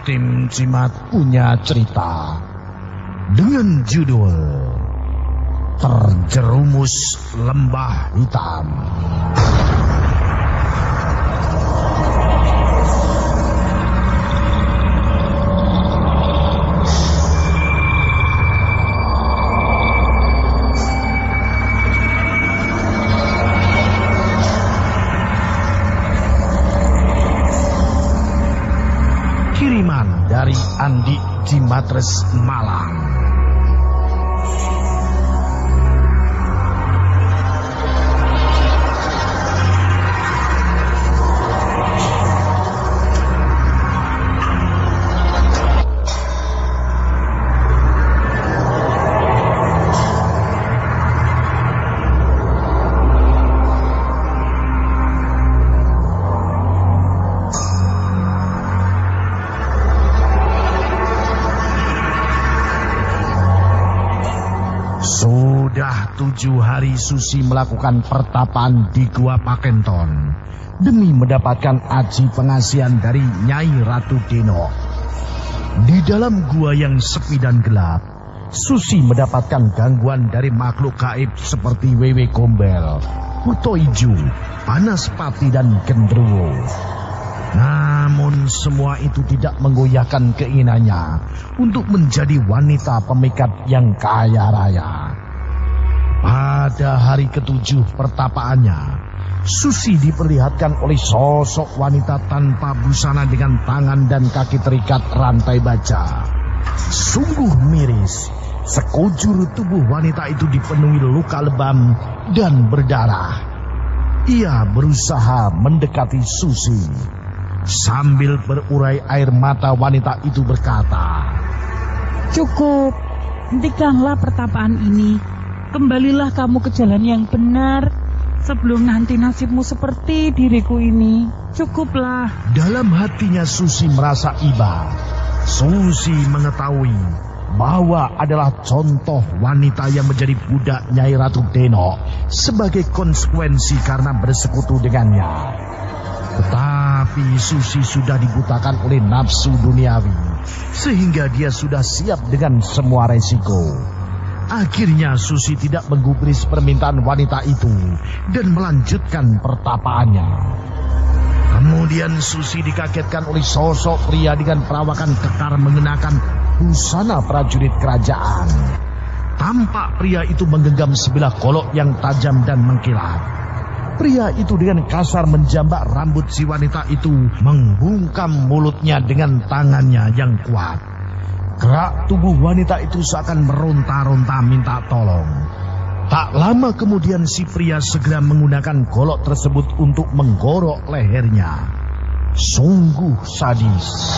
tim Cimat punya cerita dengan judul Terjerumus Lembah Hitam. Kiriman dari Andi di Matres, Malang. Sudah 7 hari Susi melakukan pertapaan di Gua Pakenton demi mendapatkan aji pengasihan dari Nyai Ratu Denok. Di dalam gua yang sepi dan gelap, Susi mendapatkan gangguan dari makhluk gaib seperti Wewe Gombel, Kuto Ijo, Panaspati dan Gendruwo. Namun semua itu tidak menggoyahkan keinginannya untuk menjadi wanita pemikat yang kaya raya. Pada hari ke-7 pertapaannya, Susi diperlihatkan oleh sosok wanita tanpa busana dengan tangan dan kaki terikat rantai baja. Sungguh miris, sekujur tubuh wanita itu dipenuhi luka lebam dan berdarah. Ia berusaha mendekati Susi. Sambil berurai air mata, wanita itu berkata, "Cukup, hentikanlah pertapaan ini. Kembalilah kamu ke jalan yang benar sebelum nanti nasibmu seperti diriku ini. Cukuplah." Dalam hatinya Susi merasa iba. Susi mengetahui bahwa adalah contoh wanita yang menjadi budak Nyai Ratu Denok sebagai konsekuensi karena bersekutu dengannya. Tetapi Susi sudah dibutakan oleh nafsu duniawi, sehingga dia sudah siap dengan semua resiko. Akhirnya Susi tidak menggubris permintaan wanita itu dan melanjutkan pertapaannya. Kemudian Susi dikagetkan oleh sosok pria dengan perawakan kekar mengenakan busana prajurit kerajaan. Tampak pria itu menggenggam sebilah golok yang tajam dan mengkilat. Pria itu dengan kasar menjambak rambut si wanita itu, membungkam mulutnya dengan tangannya yang kuat. Gerak tubuh wanita itu seakan meronta-ronta minta tolong. Tak lama kemudian si pria segera menggunakan golok tersebut untuk menggorok lehernya. Sungguh sadis.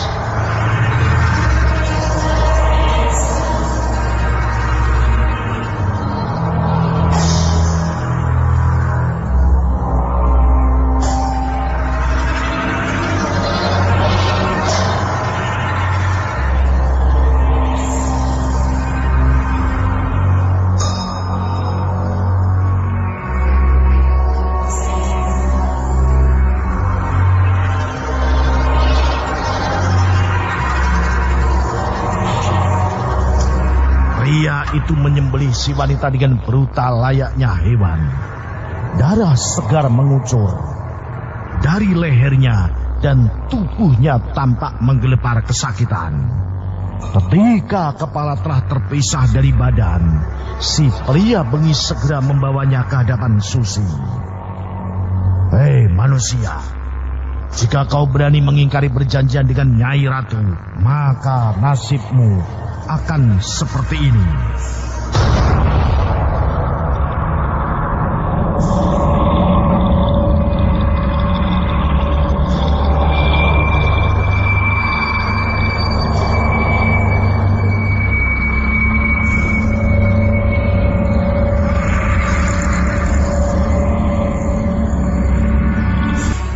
Pria itu menyembelih si wanita dengan brutal layaknya hewan. Darah segar mengucur dari lehernya dan tubuhnya tampak menggelepar kesakitan. Ketika kepala telah terpisah dari badan, si pria bengis segera membawanya ke hadapan Susi. "Hei manusia, jika kau berani mengingkari perjanjian dengan Nyai Ratu, maka nasibmu akan seperti ini."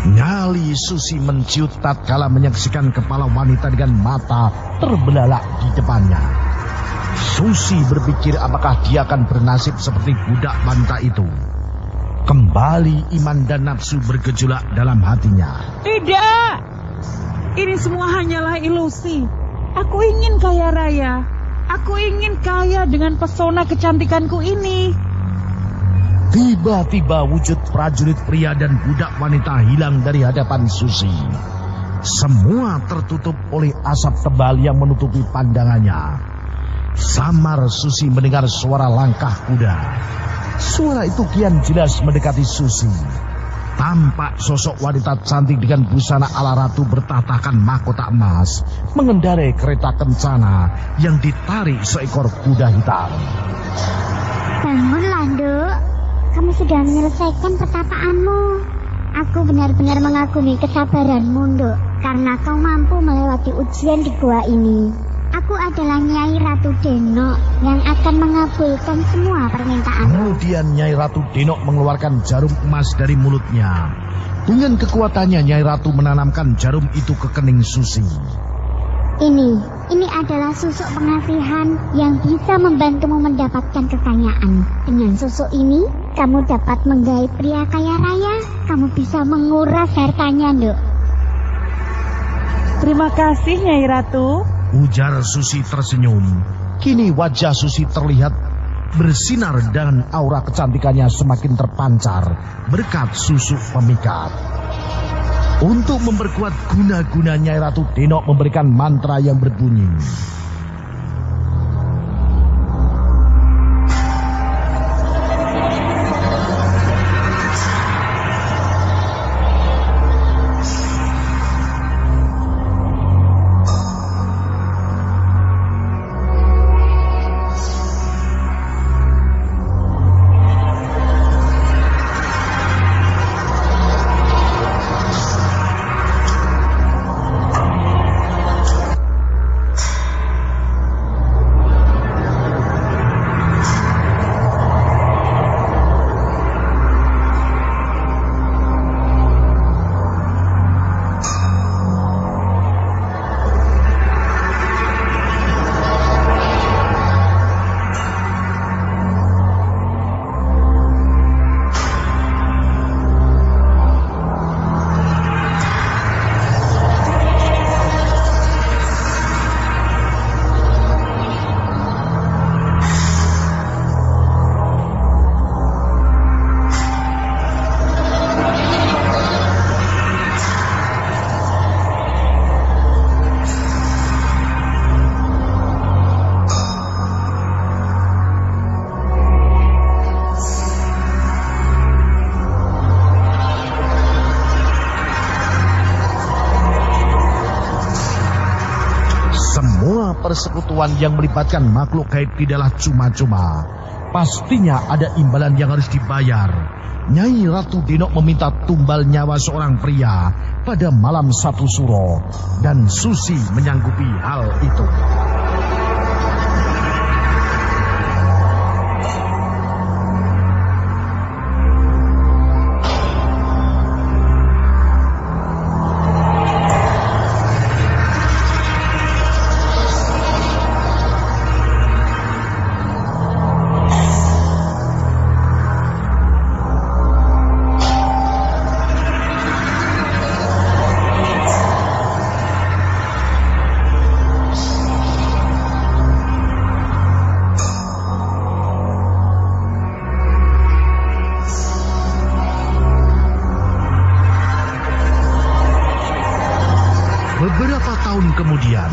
Nyali Susi menciut tatkala menyaksikan kepala wanita dengan mata terbelalak di depannya. Susi berpikir apakah dia akan bernasib seperti budak wanita itu. Kembali iman dan nafsu bergejolak dalam hatinya. "Tidak! Ini semua hanyalah ilusi. Aku ingin kaya raya. Aku ingin kaya dengan pesona kecantikanku ini. Tiba-tiba wujud prajurit pria dan budak wanita hilang dari hadapan Susi. Semua tertutup oleh asap tebal yang menutupi pandangannya. Samar Susi mendengar suara langkah kuda. Suara itu kian jelas mendekati Susi. Tampak sosok wanita cantik dengan busana ala ratu bertahtakan mahkota emas mengendarai kereta kencana yang ditarik seekor kuda hitam. Bangunlah, Nduk. Kamu sudah menyelesaikan pertapaanmu. Aku benar-benar mengagumi kesabaranmu, Nduk, karena kau mampu melewati ujian di gua ini. Aku adalah Nyai Ratu Denok yang akan mengabulkan semua permintaanmu. Kemudian Nyai Ratu Denok mengeluarkan jarum emas dari mulutnya. Dengan kekuatannya Nyai Ratu menanamkan jarum itu ke kening Susi. Ini adalah susuk pengasihan yang bisa membantumu mendapatkan kekayaan. Dengan susuk ini, kamu dapat menggait pria kaya raya. Kamu bisa menguras hartanya, Nduk. Terima kasih, Nyai Ratu. Ujar Susi tersenyum. Kini wajah Susi terlihat bersinar dan aura kecantikannya semakin terpancar berkat susuk pemikat. Untuk memperkuat guna-guna, Nyai Ratu Denok memberikan mantra yang berbunyi. Persekutuan yang melibatkan makhluk gaib tidaklah cuma-cuma. Pastinya ada imbalan yang harus dibayar. Nyai Ratu Denok meminta tumbal nyawa seorang pria pada malam 1 Suro, dan Susi menyanggupi hal itu. Beberapa tahun kemudian,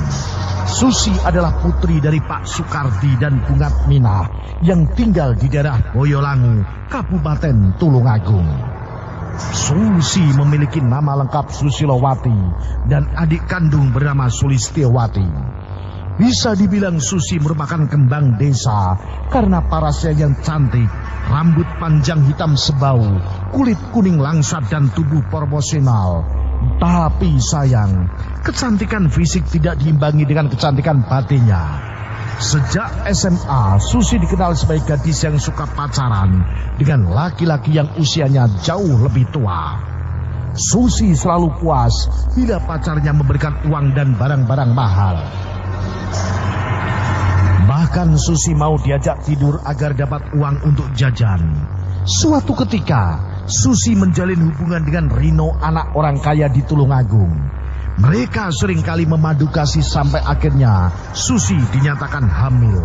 Susi adalah putri dari Pak Sukardi dan Bungat Minah yang tinggal di daerah Boyolangu, Kabupaten Tulungagung. Susi memiliki nama lengkap Susilowati dan adik kandung bernama Sulistiowati. Bisa dibilang Susi merupakan kembang desa karena parasnya yang cantik, rambut panjang hitam sebau, kulit kuning langsat dan tubuh proporsional. Tapi sayang, kecantikan fisik tidak diimbangi dengan kecantikan batinnya. Sejak SMA, Susi dikenal sebagai gadis yang suka pacaran dengan laki-laki yang usianya jauh lebih tua. Susi selalu puas bila pacarnya memberikan uang dan barang-barang mahal. Bahkan Susi mau diajak tidur agar dapat uang untuk jajan. Suatu ketika, Susi menjalin hubungan dengan Rino, anak orang kaya di Tulungagung. Mereka seringkali memadu kasih sampai akhirnya Susi dinyatakan hamil.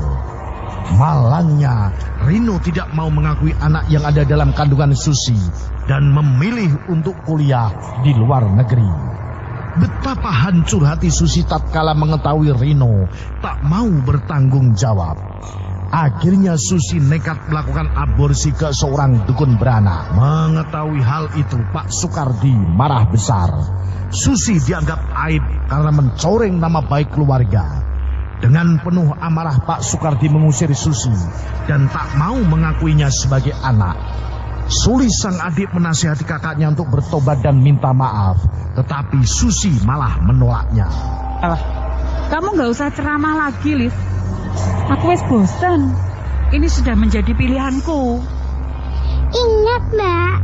Malangnya, Rino tidak mau mengakui anak yang ada dalam kandungan Susi dan memilih untuk kuliah di luar negeri. Betapa hancur hati Susi tatkala mengetahui Rino tak mau bertanggung jawab. Akhirnya Susi nekat melakukan aborsi ke seorang dukun beranak. Mengetahui hal itu, Pak Sukardi marah besar. Susi dianggap aib karena mencoreng nama baik keluarga. Dengan penuh amarah, Pak Sukardi mengusir Susi dan tak mau mengakuinya sebagai anak. Sulis sang adik menasihati kakaknya untuk bertobat dan minta maaf, tetapi Susi malah menolaknya. Kamu gak usah ceramah lagi, Lis. Aku wis bosan. Ini sudah menjadi pilihanku. Ingat, Mbak,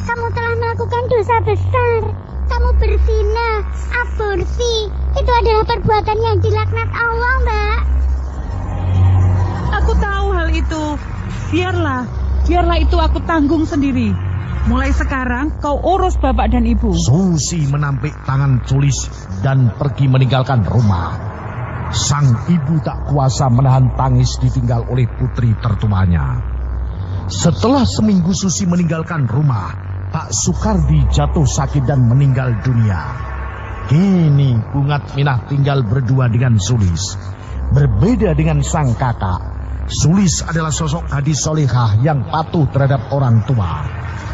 kamu telah melakukan dosa besar. Kamu berzina, aborsi. Itu adalah perbuatan yang dilaknat Allah, Mbak. Aku tahu hal itu. Biarlah itu aku tanggung sendiri. Mulai sekarang kau urus bapak dan ibu. Susi menampik tangan Sulis dan pergi meninggalkan rumah. Sang ibu tak kuasa menahan tangis ditinggal oleh putri tertuanya. Setelah seminggu Susi meninggalkan rumah, Pak Sukardi jatuh sakit dan meninggal dunia. Kini Bungat Minah tinggal berdua dengan Sulis. Berbeda dengan sang kakak, Sulis adalah sosok gadis solehah yang patuh terhadap orang tua.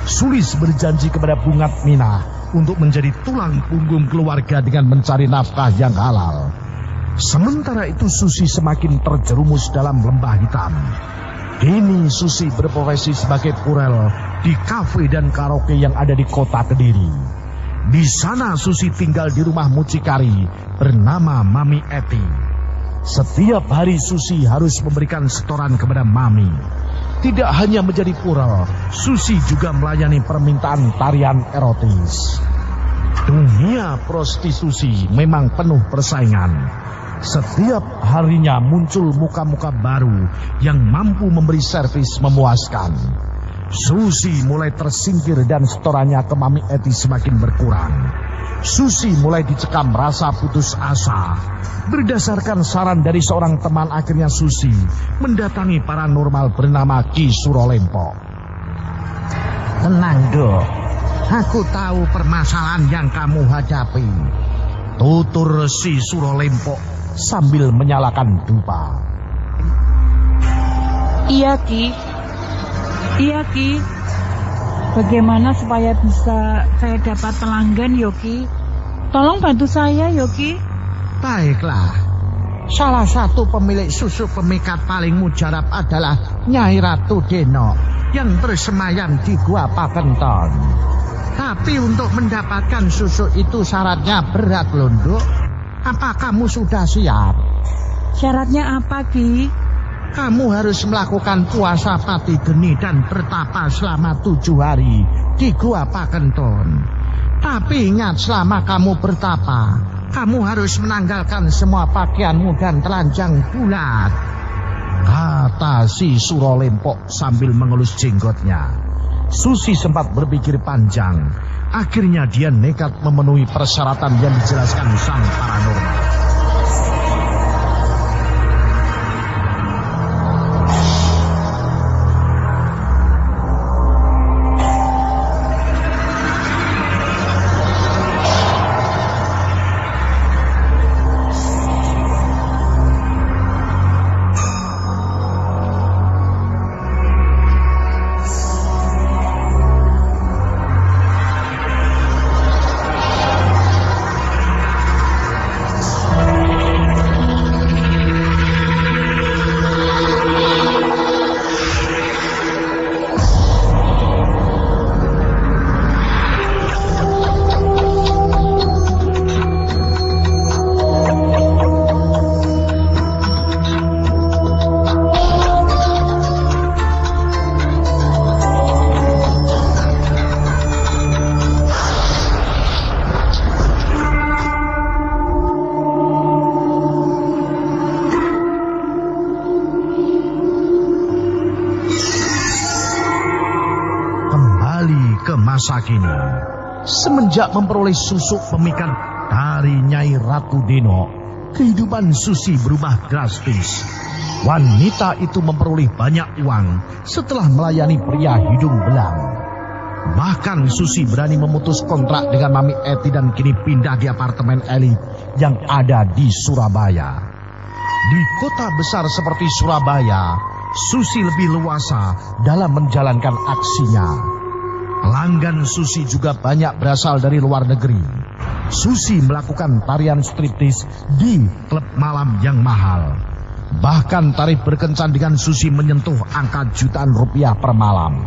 Sulis berjanji kepada Bungat Minah untuk menjadi tulang punggung keluarga dengan mencari nafkah yang halal. Sementara itu Susi semakin terjerumus dalam lembah hitam. Kini Susi berprofesi sebagai purel di kafe dan karaoke yang ada di kota Kediri. Di sana Susi tinggal di rumah mucikari bernama Mami Eti. Setiap hari Susi harus memberikan setoran kepada Mami. Tidak hanya menjadi purel, Susi juga melayani permintaan tarian erotis. Dunia prostitusi memang penuh persaingan. Setiap harinya muncul muka-muka baru yang mampu memberi servis memuaskan. Susi mulai tersingkir dan setorannya ke Mami Eti semakin berkurang. Susi mulai dicekam rasa putus asa. Berdasarkan saran dari seorang teman, akhirnya Susi mendatangi paranormal bernama Ki Surolempok. Tenang, Dok. Aku tahu permasalahan yang kamu hadapi, tutur si Surolempok sambil menyalakan dupa. Iya, Ki. Bagaimana supaya bisa saya dapat pelanggan, Yoki? Tolong bantu saya, Yoki. Baiklah. Salah satu pemilik susu pemikat paling mujarab adalah Nyai Ratu Deno yang bersemayam di Gua Pakenton. Tapi untuk mendapatkan susu itu syaratnya berat, Lunduk. Apa kamu sudah siap? Syaratnya apa, Ki? Kamu harus melakukan puasa pati geni dan bertapa selama 7 hari di Gua Pakenton. Tapi ingat, selama kamu bertapa, kamu harus menanggalkan semua pakaianmu dan telanjang bulat, kata si Surolempok sambil mengelus jenggotnya. Susi sempat berpikir panjang. Akhirnya dia nekat memenuhi persyaratan yang dijelaskan sang paranormal. Masa kini, semenjak memperoleh susu pemikat Dari Nyai Ratu Deno, kehidupan Susi berubah drastis. Wanita itu memperoleh banyak uang setelah melayani pria hidung belang. Bahkan Susi berani memutus kontrak dengan Mami Eti dan kini pindah di apartemen elit yang ada di Surabaya. Di kota besar seperti Surabaya, Susi lebih leluasa dalam menjalankan aksinya. Pelanggan Susi juga banyak berasal dari luar negeri. Susi melakukan tarian striptis di klub malam yang mahal. Bahkan tarif berkencan dengan Susi menyentuh angka jutaan rupiah per malam.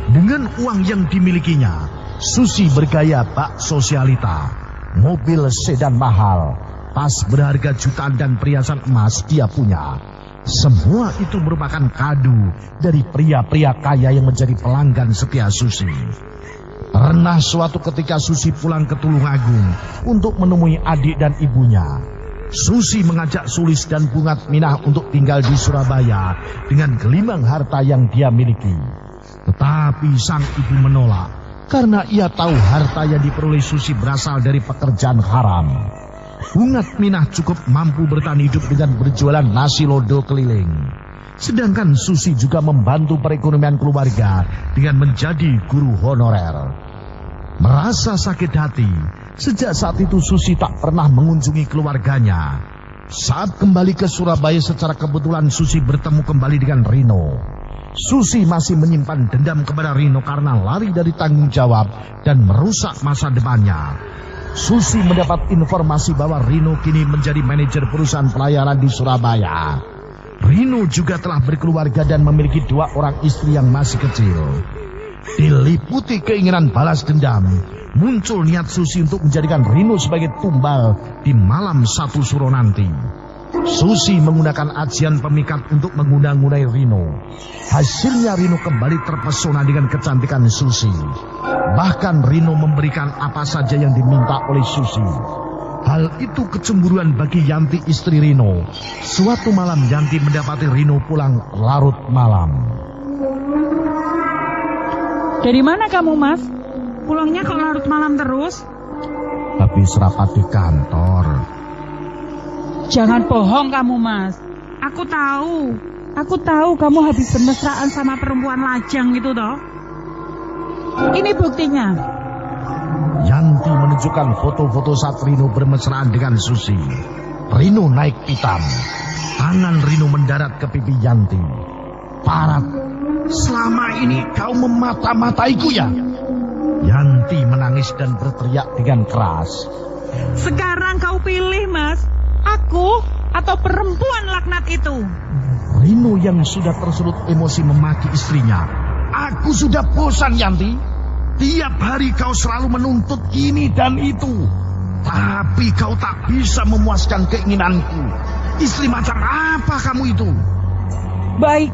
Dengan uang yang dimilikinya, Susi bergaya bak sosialita, mobil sedan mahal, tas berharga jutaan dan perhiasan emas dia punya. Semua itu merupakan kado dari pria-pria kaya yang menjadi pelanggan setia Susi. Pernah suatu ketika Susi pulang ke Tulungagung untuk menemui adik dan ibunya. Susi mengajak Sulis dan Bungat Minah untuk tinggal di Surabaya dengan gelimang harta yang dia miliki. Tetapi sang ibu menolak karena ia tahu harta yang diperoleh Susi berasal dari pekerjaan haram. Bungat Minah cukup mampu bertahan hidup dengan berjualan nasi lodo keliling. Sedangkan Susi juga membantu perekonomian keluarga dengan menjadi guru honorer. Merasa sakit hati, sejak saat itu Susi tak pernah mengunjungi keluarganya. Saat kembali ke Surabaya secara kebetulan Susi bertemu kembali dengan Rino. Susi masih menyimpan dendam kepada Rino karena lari dari tanggung jawab dan merusak masa depannya. Susi mendapat informasi bahwa Rino kini menjadi manajer perusahaan pelayaran di Surabaya. Rino juga telah berkeluarga dan memiliki 2 orang istri yang masih kecil. Diliputi keinginan balas dendam, muncul niat Susi untuk menjadikan Rino sebagai tumbal di malam 1 Suro nanti. Susi menggunakan ajian pemikat untuk mengundang-undai Rino. Hasilnya Rino kembali terpesona dengan kecantikan Susi. Bahkan Rino memberikan apa saja yang diminta oleh Susi. Hal itu kecemburuan bagi Yanti istri Rino. Suatu malam Yanti mendapati Rino pulang larut malam. Dari mana kamu, Mas? Pulangnya kok larut malam terus? Habis rapat di kantor. Jangan bohong kamu, Mas. Aku tahu kamu habis bermesraan sama perempuan lajang itu toh. Ini buktinya. Yanti menunjukkan foto-foto saat Rino bermesraan dengan Susi. Rino naik pitam. Tangan Rino mendarat ke pipi Yanti. Parat, selama ini kau memata-mataiku ya? Yanti menangis dan berteriak dengan keras. Sekarang kau pilih, Mas. Aku atau perempuan laknat itu? Rino yang sudah tersulut emosi memaki istrinya. Aku sudah bosan, Yanti. Tiap hari kau selalu menuntut ini dan itu. Tapi kau tak bisa memuaskan keinginanku. Istri macam apa kamu itu? Baik,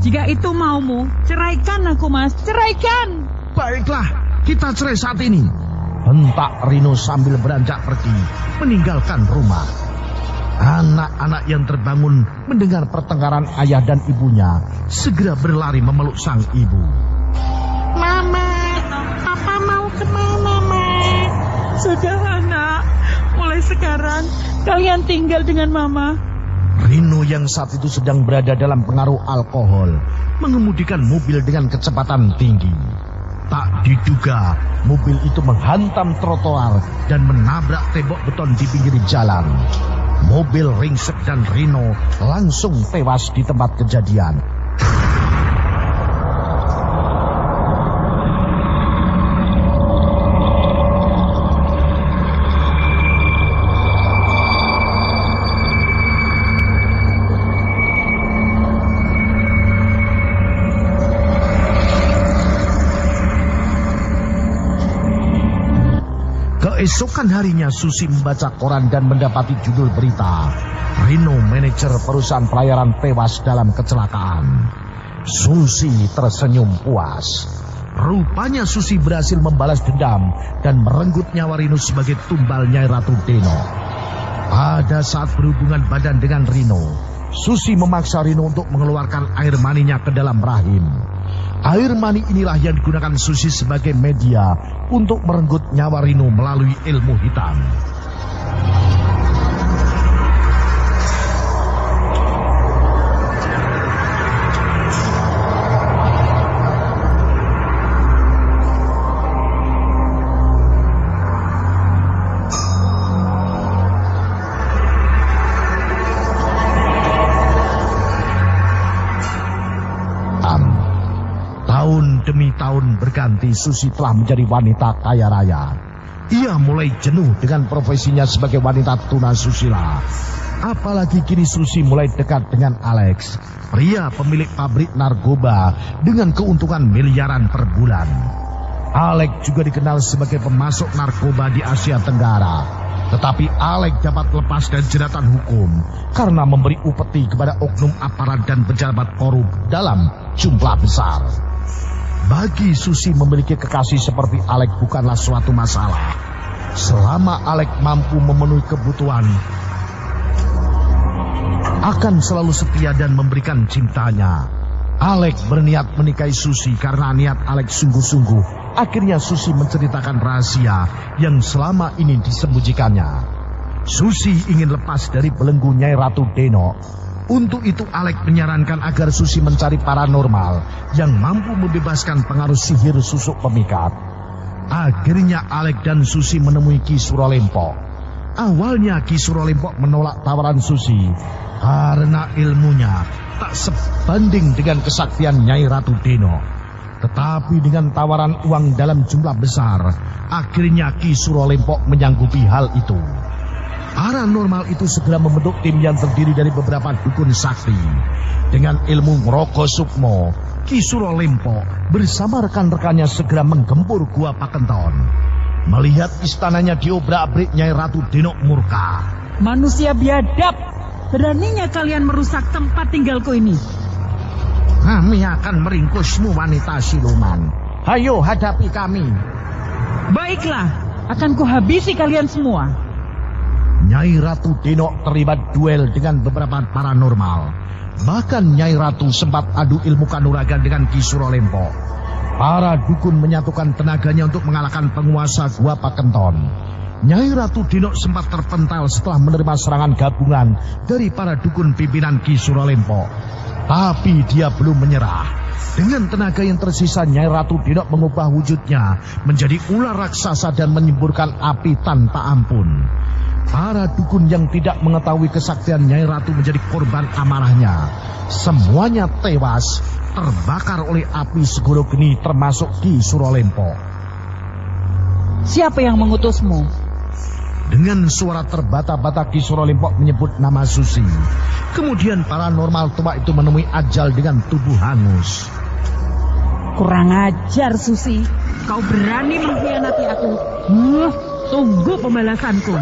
jika itu maumu, ceraikan aku, Mas. Ceraikan. Baiklah, kita cerai saat ini. Hentak Rino sambil beranjak pergi, meninggalkan rumah. Anak-anak yang terbangun mendengar pertengkaran ayah dan ibunya segera berlari memeluk sang ibu. Mama, Papa mau kemana, Ma? Sudah, anak. Mulai sekarang kalian tinggal dengan Mama. Rino yang saat itu sedang berada dalam pengaruh alkohol mengemudikan mobil dengan kecepatan tinggi. Tak diduga mobil itu menghantam trotoar dan menabrak tembok beton di pinggir jalan. Mobil ringsek dan Rino langsung tewas di tempat kejadian. Keesokan harinya Susi membaca koran dan mendapati judul berita, Rino manajer perusahaan pelayaran tewas dalam kecelakaan. Susi tersenyum puas. Rupanya Susi berhasil membalas dendam dan merenggut nyawa Rino sebagai tumbal Nyai Ratu Deno. Pada saat berhubungan badan dengan Rino, Susi memaksa Rino untuk mengeluarkan air maninya ke dalam rahim. Air mani inilah yang digunakan Susi sebagai media untuk merenggut nyawa Rino melalui ilmu hitam. Tahun demi tahun berganti, Susi telah menjadi wanita kaya raya. Ia mulai jenuh dengan profesinya sebagai wanita tunasusila. Apalagi kini Susi mulai dekat dengan Alex, pria pemilik pabrik narkoba dengan keuntungan miliaran per bulan. Alex juga dikenal sebagai pemasok narkoba di Asia Tenggara. Tetapi Alex dapat lepas dari jeratan hukum karena memberi upeti kepada oknum aparat dan pejabat korup dalam jumlah besar. Bagi Susi memiliki kekasih seperti Alex bukanlah suatu masalah. Selama Alex mampu memenuhi kebutuhan, akan selalu setia dan memberikan cintanya. Alex berniat menikahi Susi karena niat Alex sungguh-sungguh. Akhirnya Susi menceritakan rahasia yang selama ini disembunyikannya. Susi ingin lepas dari belenggu Nyai Ratu Denok. Untuk itu Alex menyarankan agar Susi mencari paranormal yang mampu membebaskan pengaruh sihir susuk pemikat. Akhirnya Alex dan Susi menemui Ki Suralempok. Awalnya Ki Suralempok menolak tawaran Susi karena ilmunya tak sebanding dengan kesaktian Nyai Ratu Denok. Tetapi dengan tawaran uang dalam jumlah besar, akhirnya Ki Suralempok menyanggupi hal itu. Paranormal itu segera membentuk tim yang terdiri dari beberapa dukun sakti. Dengan ilmu Ngroko Sukmo, Ki Suralempok bersama rekan-rekannya segera menggempur Gua Pakenton. Melihat istananya diobrak-abrik, Nyai Ratu Denok murka. Manusia biadab, beraninya kalian merusak tempat tinggalku ini. Kami akan meringkusmu, wanita siluman. Hayo hadapi kami. Baiklah, akan kuhabisi kalian semua. Nyai Ratu Denok terlibat duel dengan beberapa paranormal. Bahkan Nyai Ratu sempat adu ilmu kanuragan dengan Ki Suralempok. Para dukun menyatukan tenaganya untuk mengalahkan penguasa Gua Pakenton. Nyai Ratu Denok sempat terpental setelah menerima serangan gabungan dari para dukun pimpinan Ki Suralempok. Tapi dia belum menyerah. Dengan tenaga yang tersisa, Nyai Ratu Denok mengubah wujudnya menjadi ular raksasa dan menyemburkan api tanpa ampun. Para dukun yang tidak mengetahui kesaktian Nyai Ratu menjadi korban amarahnya. Semuanya tewas, terbakar oleh api segoro geni termasuk Ki Suralempok. Siapa yang mengutusmu? Dengan suara terbata-bata Ki Suralempok menyebut nama Susi. Kemudian paranormal tua itu menemui ajal dengan tubuh hangus. Kurang ajar, Susi. Kau berani mengkhianati aku. Tunggu pembalasanku.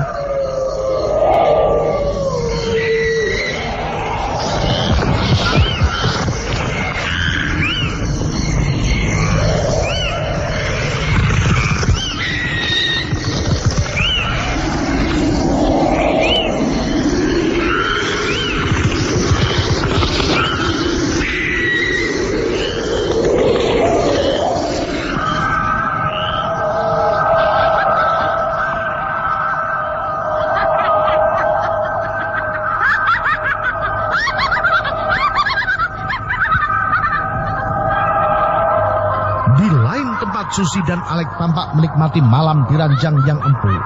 Susi dan Alex tampak menikmati malam di ranjang yang empuk.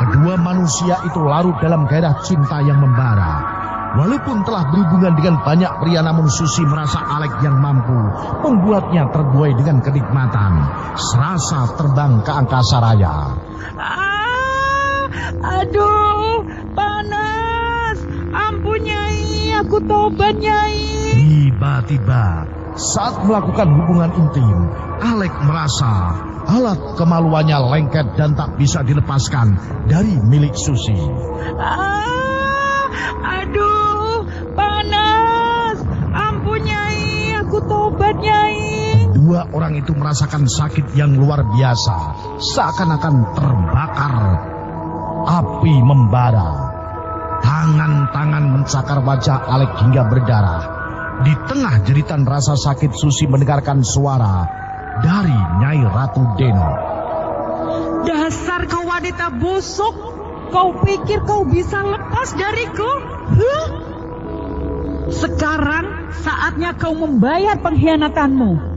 Kedua manusia itu larut dalam gairah cinta yang membara. Walaupun telah berhubungan dengan banyak pria, namun Susi merasa Alex yang mampu membuatnya terbuai dengan kenikmatan, serasa terbang ke angkasa raya. Aduh, panas. Ampun, Nyai, aku tobat, Nyai. Tiba-tiba saat melakukan hubungan intim, Alex merasa alat kemaluannya lengket dan tak bisa dilepaskan dari milik Susi. Aduh, panas. Ampun, Nyai, aku tobat, Nyai. Dua orang itu merasakan sakit yang luar biasa, seakan-akan terbakar. Api membara. Tangan-tangan mencakar wajah Alex hingga berdarah. Di tengah jeritan rasa sakit, Susi mendengarkan suara dari Nyai Ratu Deno. Dasar kau wanita busuk, kau pikir kau bisa lepas dariku? Sekarang saatnya kau membayar pengkhianatanmu.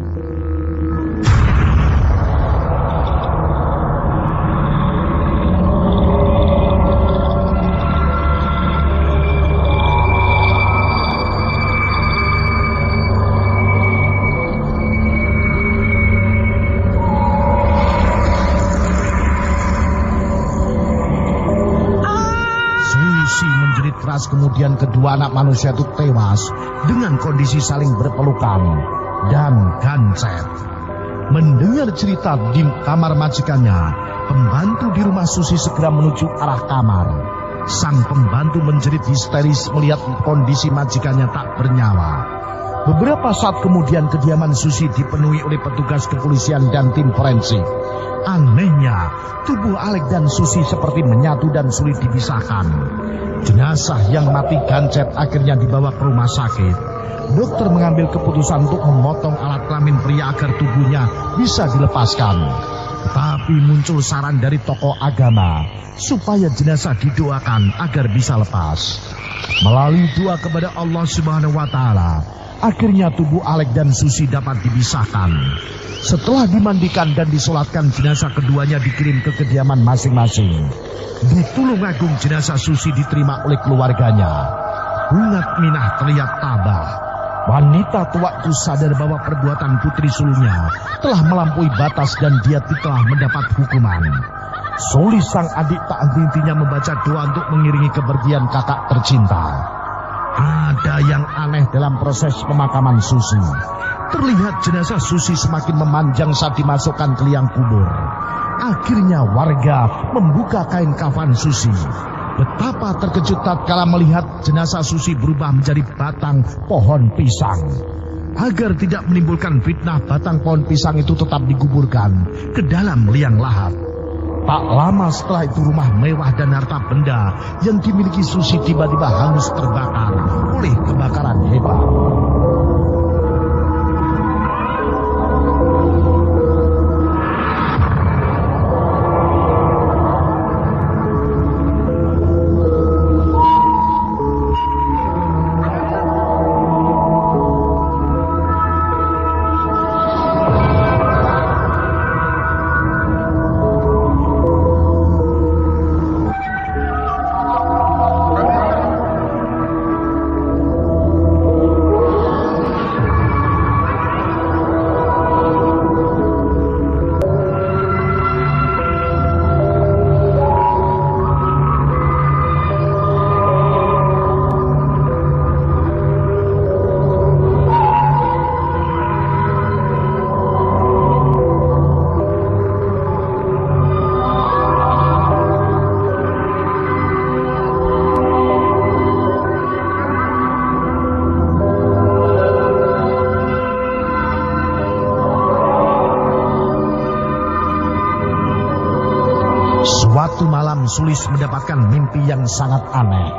Kemudian kedua anak manusia itu tewas dengan kondisi saling berpelukan dan gancet. Mendengar cerita di kamar majikannya, pembantu di rumah Susi segera menuju arah kamar. Sang pembantu menjerit histeris melihat kondisi majikannya tak bernyawa. Beberapa saat kemudian kediaman Susi dipenuhi oleh petugas kepolisian dan tim forensik. Anehnya, tubuh Alek dan Susi seperti menyatu dan sulit dipisahkan. Jenazah yang mati gancet akhirnya dibawa ke rumah sakit. Dokter mengambil keputusan untuk memotong alat kelamin pria agar tubuhnya bisa dilepaskan. Tapi muncul saran dari tokoh agama supaya jenazah didoakan agar bisa lepas. Melalui doa kepada Allah Subhanahu wa Ta'ala, akhirnya tubuh Alek dan Susi dapat dipisahkan. Setelah dimandikan dan disolatkan, jenazah keduanya dikirim ke kediaman masing-masing. Di Tulungagung, jenazah Susi diterima oleh keluarganya. Bungat Minah terlihat tabah. Wanita tua itu sadar bahwa perbuatan putri sulungnya telah melampaui batas dan dia telah mendapat hukuman. Sulis sang adik tak henti-hentinya membaca doa untuk mengiringi kepergian kakak tercinta. Ada yang aneh dalam proses pemakaman Susi. Terlihat jenazah Susi semakin memanjang saat dimasukkan ke liang kubur. Akhirnya warga membuka kain kafan Susi. Betapa terkejut tatkala melihat jenazah Susi berubah menjadi batang pohon pisang. Agar tidak menimbulkan fitnah, batang pohon pisang itu tetap dikuburkan ke dalam liang lahat. Tak lama setelah itu rumah mewah dan harta benda yang dimiliki Susi tiba-tiba hangus terbakar oleh kebakaran hebat. Suatu malam Sulis mendapatkan mimpi yang sangat aneh.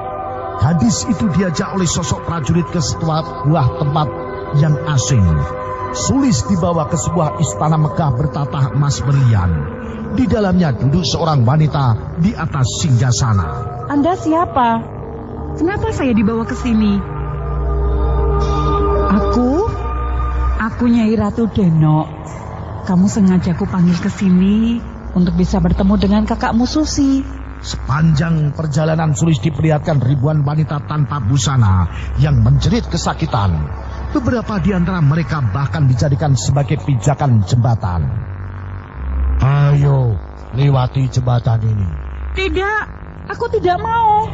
Gadis itu diajak oleh sosok prajurit ke sebuah tempat yang asing. Sulis dibawa ke sebuah istana megah bertatah emas berlian. Di dalamnya duduk seorang wanita di atas singgasana. Anda siapa? Kenapa saya dibawa ke sini? Aku Nyai Ratu Deno. Kamu sengaja kupanggil ke sini untuk bisa bertemu dengan kakakmu Susi. Sepanjang perjalanan Sulis diperlihatkan ribuan wanita tanpa busana yang menjerit kesakitan. Beberapa di antara mereka bahkan dijadikan sebagai pijakan jembatan. Ayo, lewati jembatan ini. Tidak, aku tidak mau.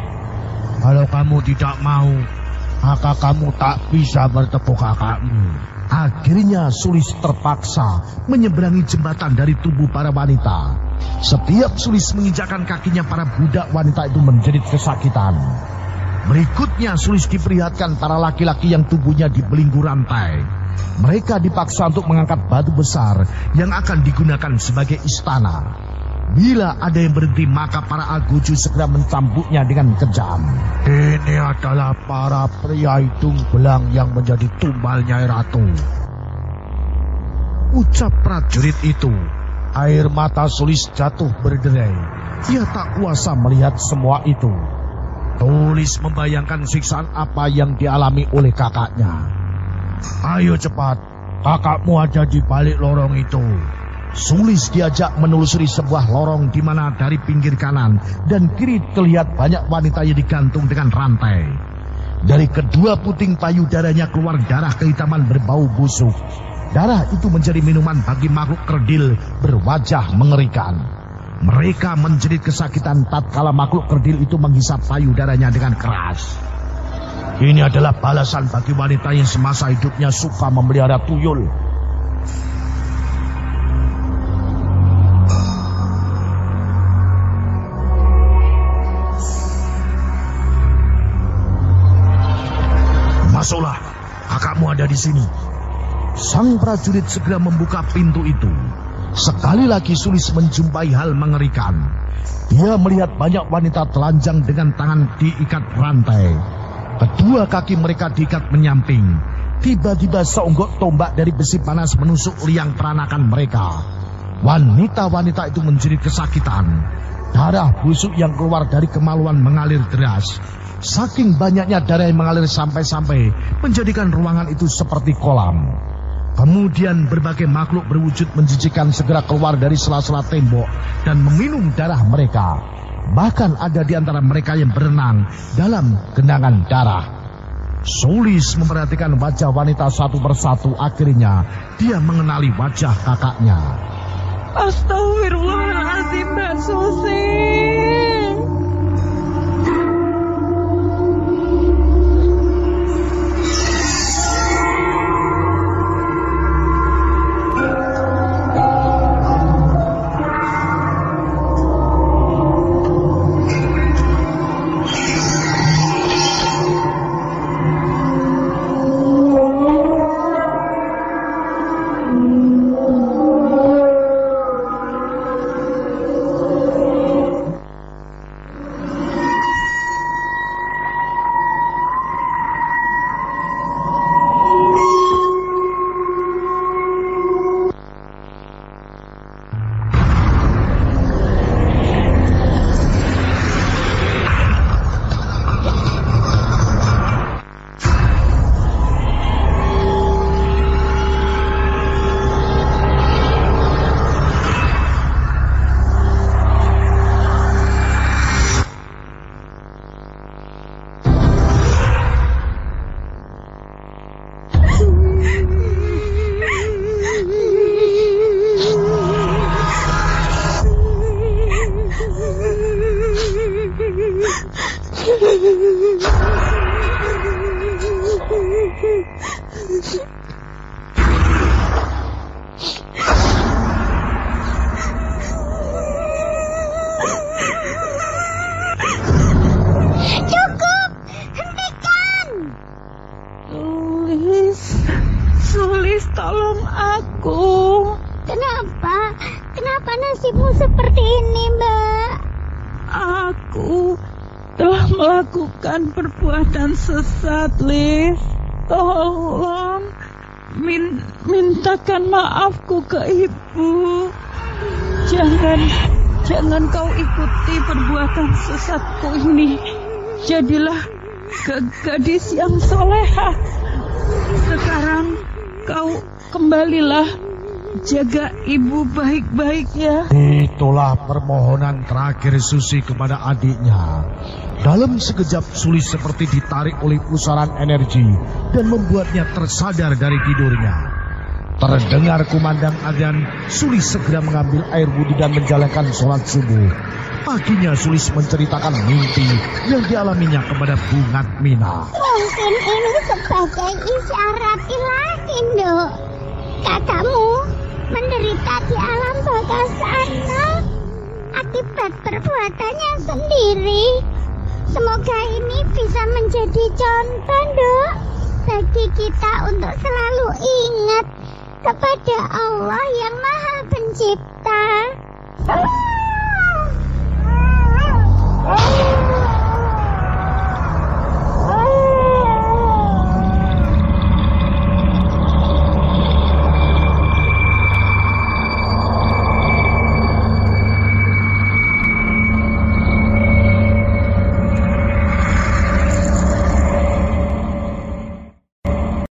Kalau kamu tidak mau, maka kamu tak bisa bertemu kakakmu. Akhirnya Sulis terpaksa menyeberangi jembatan dari tubuh para wanita. Setiap Sulis menginjakkan kakinya, para budak wanita itu menjerit kesakitan. Berikutnya Sulis diperlihatkan para laki-laki yang tubuhnya dibelenggu rantai. Mereka dipaksa untuk mengangkat batu besar yang akan digunakan sebagai istana. Bila ada yang berhenti, maka para Algojo segera mencambuknya dengan kejam. Ini adalah para pria hidung belang yang menjadi tumbal Nyai Ratu. Ucap prajurit itu. Air mata Sulis jatuh berderai. Ia tak kuasa melihat semua itu. Sulis membayangkan siksaan apa yang dialami oleh kakaknya. Ayo cepat, kakakmu ada di balik lorong itu. Sulis diajak menelusuri sebuah lorong di mana dari pinggir kanan dan kiri terlihat banyak wanita yang digantung dengan rantai. Dari kedua puting payudaranya keluar darah kehitaman berbau busuk. Darah itu menjadi minuman bagi makhluk kerdil berwajah mengerikan. Mereka menjerit kesakitan tatkala makhluk kerdil itu menghisap payudaranya dengan keras. Ini adalah balasan bagi wanita yang semasa hidupnya suka memelihara tuyul. Masuklah, kakakmu ada di sini. Sang prajurit segera membuka pintu itu. Sekali lagi Sulis menjumpai hal mengerikan. Dia melihat banyak wanita telanjang dengan tangan diikat rantai. Kedua kaki mereka diikat menyamping. Tiba-tiba seonggok tombak dari besi panas menusuk liang peranakan mereka. Wanita-wanita itu menjerit kesakitan. Darah busuk yang keluar dari kemaluan mengalir deras. Saking banyaknya darah yang mengalir sampai-sampai menjadikan ruangan itu seperti kolam. Kemudian berbagai makhluk berwujud menjijikan segera keluar dari sela-sela tembok dan meminum darah mereka. Bahkan ada di antara mereka yang berenang dalam genangan darah. Sulis memperhatikan wajah wanita satu persatu. Akhirnya dia mengenali wajah kakaknya. Astagfirullahaladzim, Mbak Susi. Sulis, tolong aku. Kenapa nasibmu seperti ini, Mbak? Aku telah melakukan perbuatan sesat, Lis. Tolong mintakan maafku ke ibu. Jangan kau ikuti perbuatan sesatku ini. Jadilah gadis yang solehah. Sekarang kau kembalilah, jaga ibu baik-baik ya. Itulah permohonan terakhir Susi kepada adiknya. Dalam sekejap Sulis seperti ditarik oleh pusaran energi dan membuatnya tersadar dari tidurnya. Terdengar kumandang adzan, Sulis segera mengambil air wudhu dan menjalankan sholat subuh. Paginya Sulis menceritakan mimpi yang dialaminya kepada Bu Ngatmina. Mungkin ini sebagai isyarat ilahi, Nduk. Kakakmu menderita di alam baka sana akibat perbuatannya sendiri. Semoga ini bisa menjadi contoh, Nduk, bagi kita untuk selalu ingat kepada Allah yang Maha Pencipta. Ah!